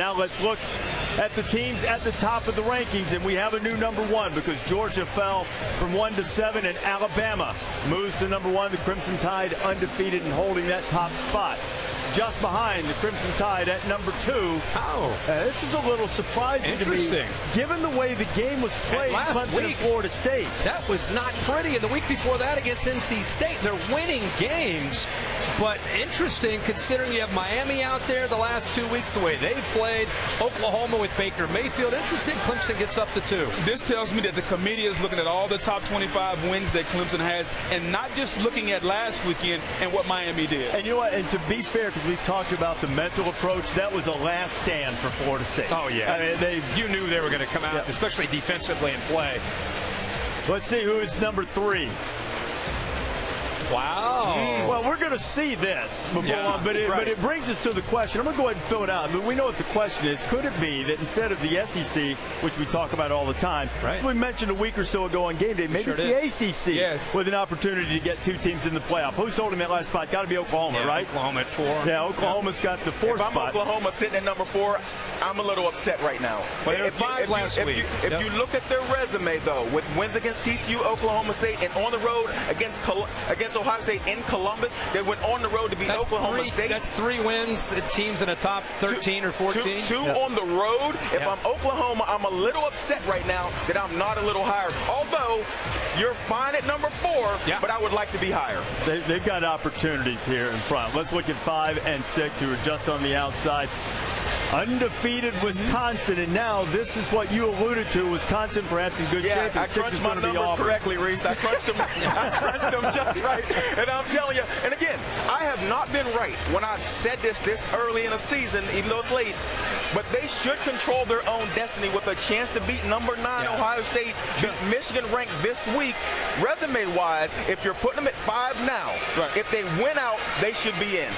Now let's look at the teams at the top of the rankings, and we have a new number 1 because Georgia fell from 1 to 7, and Alabama moves to number 1. The Crimson Tide undefeated and holding that top spot. Just behind the Crimson Tide at number 2. Oh. This is a little surprising to me, given the way the game was played. Clemson and Florida State. That was not pretty. And the week before that against NC State, they're winning games. But interesting considering you have Miami out there the last 2 weeks, the way they've played. Oklahoma with Baker Mayfield. Interesting, Clemson gets up to 2. This tells me that the committee is looking at all the top 25 wins that Clemson has and not just looking at last weekend and what Miami did. And you know what? And to be fair, because we've talked about the mental approach, that was a last stand for Florida State. Oh, yeah. I mean, you knew they were going to come out, especially defensively and play. Let's see who is number 3. Wow. Well, we're going to see this before long, but it brings us to the question. I'm going to go ahead and fill it out. I mean, we know what the question is. Could it be that instead of the SEC, which we talk about all the time, we mentioned a week or so ago on game day, maybe it's the ACC with an opportunity to get 2 teams in the playoff. Who's holding that last spot? Got to be Oklahoma, right? Oklahoma at 4. Yeah, Oklahoma's got the 4th spot. If I'm Oklahoma sitting at number 4, I'm a little upset right now. But they were 5 last week. If you look at their resume, though, with wins against TCU, Oklahoma State, and on the road against Ohio State in Columbus, they went on the road to beat Oklahoma State. That's 3 wins at teams in a top 13 or 14. Two on the road. If I'm Oklahoma, I'm a little upset right now that I'm not a little higher. Although you're fine at number 4, but I would like to be higher. They've got opportunities here in front. Let's look at 5 and 6, who are just on the outside. Undefeated Wisconsin, and now this is what you alluded to. Wisconsin perhaps in good shape. I crunched my numbers correctly, Reese. I crunched them. I crunched them just right. And I'm telling you, and again, I have not been right when I said this early in the season, even though it's late. But they should control their own destiny with a chance to beat number 9 Ohio State, beat Michigan ranked this week. Resume-wise, if you're putting them at 5 now, if they win out, they should be in.